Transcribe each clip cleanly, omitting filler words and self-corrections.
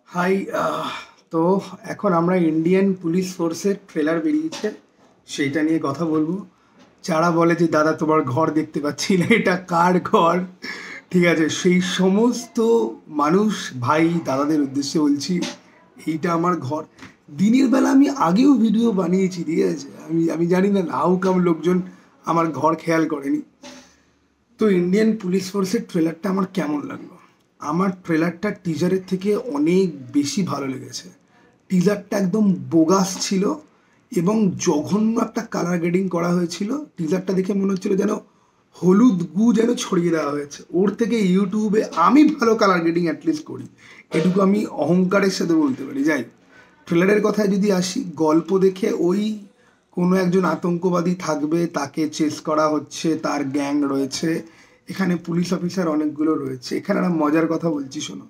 High তো এখন আমরা ইন্ডিয়ান পুলিশ ফোর্সের ট্রেলার বেরিয়েছে সেইটা নিয়ে কথা বলবো। যারা বলে যে দাদা তোমার ঘর দেখতে পাচ্ছি না, এটা কার ঘর? ঠিক আছে, সেই সমস্ত মানুষ ভাই দাদাদের উদ্দেশ্যে বলছি, এইটা আমার ঘর। দিনের বেলা আমি আগেও ভিডিও বানিয়েছি, ঠিক আছে। আমি আমি জানি না হাউ কাম লোকজন আমার ঘর খেয়াল করেনি। তো ইন্ডিয়ান পুলিশ ফোর্সের ট্রেলারটা আমার কেমন লাগলো? আমার ট্রেলারটা টিজারের থেকে অনেক বেশি ভালো লেগেছে। টিজারটা একদম বোগাস ছিল এবং জঘন্য একটা কালার গ্রেডিং করা হয়েছিল। টিজারটা দেখে মনে হচ্ছিল যেন হলুদ গু যেন ছড়িয়ে দেওয়া হয়েছে। ওর থেকে ইউটিউবে আমি ভালো কালার গ্রেডিং অ্যাটলিস্ট করি, এটুকু আমি অহংকারের সাথে বলতে পারি। যাই, ট্রেলারের কথায় যদি আসি, গল্প দেখে ওই কোনো একজন আতঙ্কবাদী থাকবে, তাকে চেস করা হচ্ছে, তার গ্যাং রয়েছে, এখানে পুলিশ অফিসার অনেকগুলো রয়েছে। এখানে একটা মজার কথা বলছি, শোনো।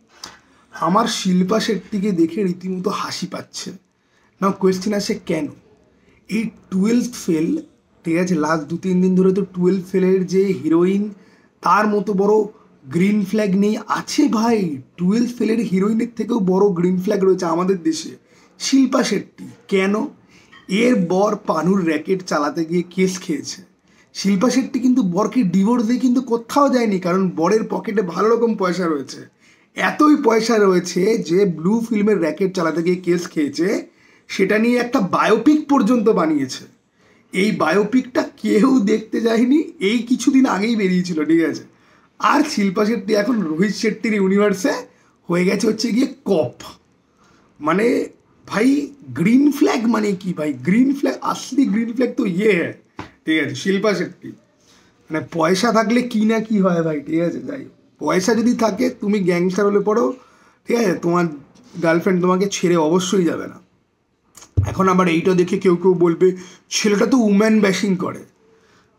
আমার শিল্পা শেট্টিকে দেখে রীতিমতো হাসি পাচ্ছে না। কোয়েশ্চেন আসে কেন? এই 12th ফেল, ঠিক আছে, লাস্ট 2-3 দিন ধরে তো 12th ফেলের যে হিরোইন, তার মতো বড় গ্রিন ফ্ল্যাগ নেই। আছে ভাই, 12th ফেলের হিরোইনের থেকেও বড় গ্রিন ফ্ল্যাগ রয়েছে আমাদের দেশে, শিল্পা শেট্টি। কেন? এর বর পানুর র্যাকেট চালাতে গিয়ে কেস খেয়েছে। শিল্পা শেট্টি কিন্তু বরকে ডিভোর্স দিয়ে কিন্তু কোথাও যায়নি, কারণ বরের পকেটে ভালো রকম পয়সা রয়েছে। এতই পয়সা রয়েছে যে ব্লু ফিল্মের র্যাকেট চালাতে গিয়ে কেস খেয়েছে, সেটা নিয়ে একটা বায়োপিক পর্যন্ত বানিয়েছে। এই বায়োপিকটা কেউ দেখতে যায়নি, এই কিছুদিন আগেই বেরিয়েছিল, ঠিক আছে। আর শিল্পা শেট্টি এখন রোহিত শেট্টির ইউনিভার্সে হয়ে গেছে হচ্ছে গিয়ে কপ। মানে ভাই, গ্রিন ফ্ল্যাগ মানে কি ভাই? গ্রিন ফ্ল্যাগ, আসলি গ্রিন ফ্ল্যাগ তো হ্যাঁ, ঠিক আছে, শিল্পা শেট্টি। মানে পয়সা থাকলে কি না কি হয় ভাই, ঠিক আছে। যাই হোক, পয়সা যদি থাকে, তুমি গ্যাংস্টার হলে পড়ো, ঠিক আছে, তোমার গার্লফ্রেন্ড তোমাকে ছেড়ে অবশ্যই যাবে না। এখন আবার এইটা দেখে কেউ কেউ বলবে ছেলেটা তো উম্যান ব্যাশিং করে।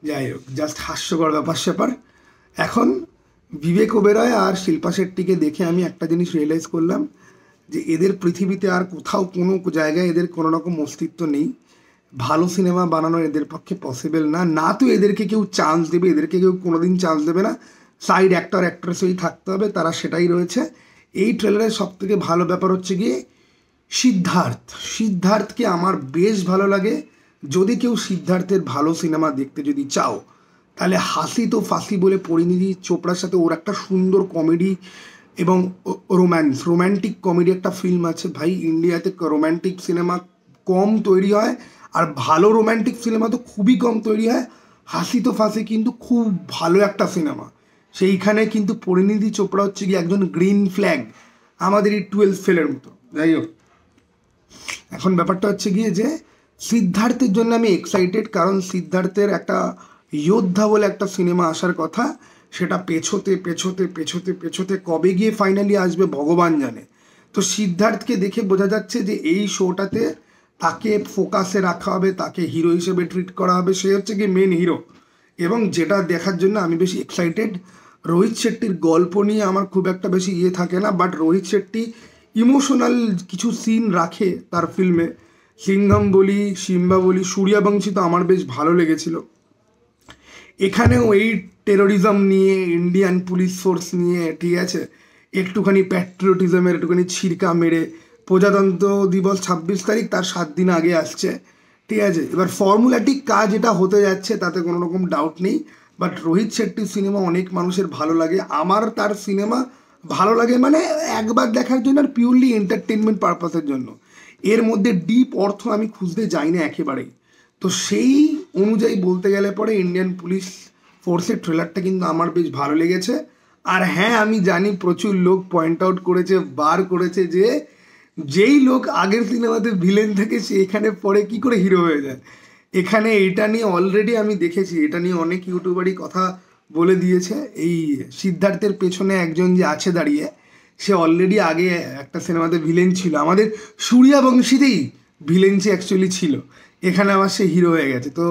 যাই হোক, জাস্ট হাস্যকর ব্যাপার স্যাপার। এখন বিবেক ওবেরয় আর শিল্পা শেট্টিকে দেখে আমি একটা জিনিস রিয়েলাইজ করলাম, যে এদের পৃথিবীতে আর কোথাও কোনো জায়গায় এদের কোনো রকম অস্তিত্ব নেই। ভালো সিনেমা বানানো এদের পক্ষে পসিবল না। না তো এদেরকে কেউ চান্স দেবে, এদেরকে কেউ কোনোদিন চান্স দেবে না। সাইড অ্যাক্টর অ্যাক্ট্রেসই থাকতে হবে, তারা সেটাই রয়েছে। এই ট্রেলারের সব থেকে ভালো ব্যাপার হচ্ছে গিয়ে সিদ্ধার্থকে আমার বেশ ভালো লাগে। যদি কেউ সিদ্ধার্থের ভালো সিনেমা দেখতে যদি চাও, তাহলে হাসি তো ফাঁসি বলে পরিণীতি চোপড়ার সাথে ওর একটা সুন্দর কমেডি এবং রোম্যান্টিক কমেডি একটা ফিল্ম আছে। ভাই, ইন্ডিয়াতে রোম্যান্টিক সিনেমা কম তৈরি হয়, আর ভালো রোম্যান্টিক সিনেমা তো খুবই কম তৈরি হয়। হাসি তো ফাঁসি কিন্তু খুব ভালো একটা সিনেমা। সেইখানে কিন্তু পরিণীতি চোপড়া হচ্ছে কি একজন গ্রিন ফ্ল্যাগ, আমাদের এই 12th ফেলের মতো। যাই হোক, এখন ব্যাপারটা হচ্ছে গিয়ে যে সিদ্ধার্থের জন্য আমি এক্সাইটেড, কারণ সিদ্ধার্থের একটা যোদ্ধা বলে একটা সিনেমা আসার কথা, সেটা পেছোতে পেছোতে পেছোতে পেছোতে কবে গিয়ে ফাইনালি আসবে ভগবান জানে। তো সিদ্ধার্থকে দেখে বোঝা যাচ্ছে যে এই শোটাতে তাকে ফোকাসে রাখা হবে, তাকে হিরো হিসেবে ট্রিট করা হবে, সে হচ্ছে গিয়ে মেন হিরো। এবং যেটা দেখার জন্য আমি বেশি এক্সাইটেড, রোহিত শেট্টির গল্প নিয়ে আমার খুব একটা বেশি ইয়ে থাকে না, বাট রোহিত শেট্টি ইমোশনাল কিছু সিন রাখে তার ফিল্মে। সিংঘম বলি, সিম্বা বলি, সূর্যবংশী তো আমার বেশ ভালো লেগেছিল। এখানেও এই টেরোরিজম নিয়ে, ইন্ডিয়ান পুলিশ ফোর্স নিয়ে, ঠিক আছে, একটুখানি প্যাট্রিয়টিজমের একটুখানি ছিরকা মেরে, প্রজাতন্ত্র দিবস 26 তারিখ, তার 7 দিন আগে আসছে, ঠিক আছে। এবার ফর্মুলাটিক কাজ এটা হতে যাচ্ছে, তাতে কোনো রকম ডাউট নেই। বাট রোহিত শেট্টির সিনেমা অনেক মানুষের ভালো লাগে, আমার তার সিনেমা ভালো লাগে মানে একবার দেখার জন্য, আর পিওরলি এন্টারটেনমেন্ট পারপাসের জন্য। এর মধ্যে ডিপ অর্থ আমি খুঁজতে যাই না একেবারেই। তো সেই অনুযায়ী বলতে গেলে পরে ইন্ডিয়ান পুলিশ ফোর্সের ট্রেলারটা কিন্তু আমার বেশ ভালো লেগেছে। আর হ্যাঁ, আমি জানি প্রচুর লোক পয়েন্ট আউট করেছে, বার করেছে যে যেই লোক আগের সিনেমাতে ভিলেন থেকে সে এখানে পরে কি করে হিরো হয়ে যায়। এখানে এটা নিয়ে অলরেডি আমি দেখেছি, এটা নিয়ে অনেক ইউটিউবারই কথা বলে দিয়েছে। এই সিদ্ধার্থের পেছনে একজন যে আছে দাঁড়িয়ে, সে অলরেডি আগে একটা সিনেমাতে ভিলেন ছিল, আমাদের সূর্যবংশীতেই ভিলেন সে অ্যাকচুয়ালি ছিল। এখানে আবার সে হিরো হয়ে গেছে। তো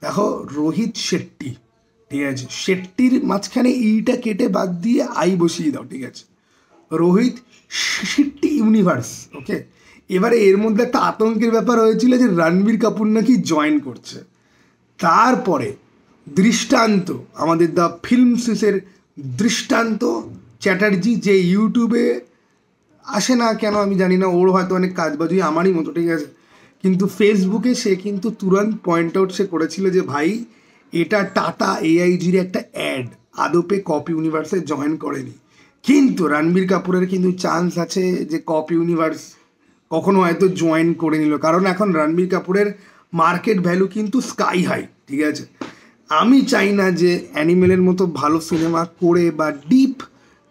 দেখো, রোহিত শেট্টি, ঠিক আছে, শেট্টির মাঝখানে ইটা কেটে বাদ দিয়ে আই বসিয়ে দাও, ঠিক আছে। রোহিত শেট্টি ইউনিভার্স, ওকে। এবারে এর মধ্যে একটা আতঙ্কের ব্যাপার হয়েছিল যে রণবীর কাপুর নাকি জয়েন করছে। তারপরে দৃষ্টান্ত, আমাদের দ্য ফিল্ম সিসের দৃষ্টান্ত চ্যাটার্জি, যে ইউটিউবে আসে না কেন আমি জানি না, ওর হয়তো অনেক কাজ বাজুই আমারই মতো, ঠিক আছে। কিন্তু ফেসবুকে সে কিন্তু তুরন্ত পয়েন্ট আউট সে করেছিল যে ভাই এটা টাটা এআইজির একটা অ্যাড, আদপে কপ ইউনিভার্সে জয়েন করেনি। কিন্তু রণবীর কাপুরের কিন্তু চান্স আছে যে কপ ইউনিভার্স কখনো হয়তো জয়েন করে নিল, কারণ এখন রণবীর কাপুরের মার্কেট ভ্যালু কিন্তু স্কাই হাই, ঠিক আছে। আমি চাই না যে অ্যানিমেলের মতো ভালো সিনেমা করে বা ডিপ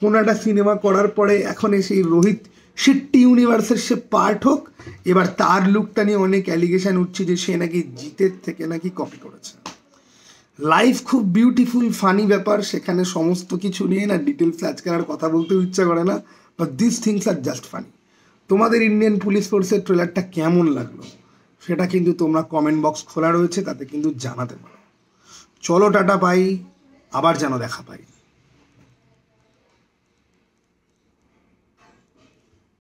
কোনো একটা সিনেমা করার পরে এখন এসে এই রোহিত শেট্টি ইউনিভার্সের সে পার্ট হোক। এবার তার লুকটা নিয়ে অনেক অ্যালিগেশন উঠছে যে সে নাকি জিতের থেকে নাকি কপি করেছে। লাইফ খুব বিউটিফুল ফানি ব্যাপার, সেখানে সমস্ত কিছু নিয়ে না ডিটেলস আজকাল আর কথা বলতেও ইচ্ছা করে না, but this things are just funny. তোমাদের ইন্ডিয়ান পুলিশ ফোর্সের ট্রেলারটা কেমন লাগলো সেটা কিন্তু তোমরা কমেন্ট বক্স খোলা রয়েছে, তাতে কিন্তু জানাতে পারো। চলো টাটা পাই, আবার যেন দেখা পাই।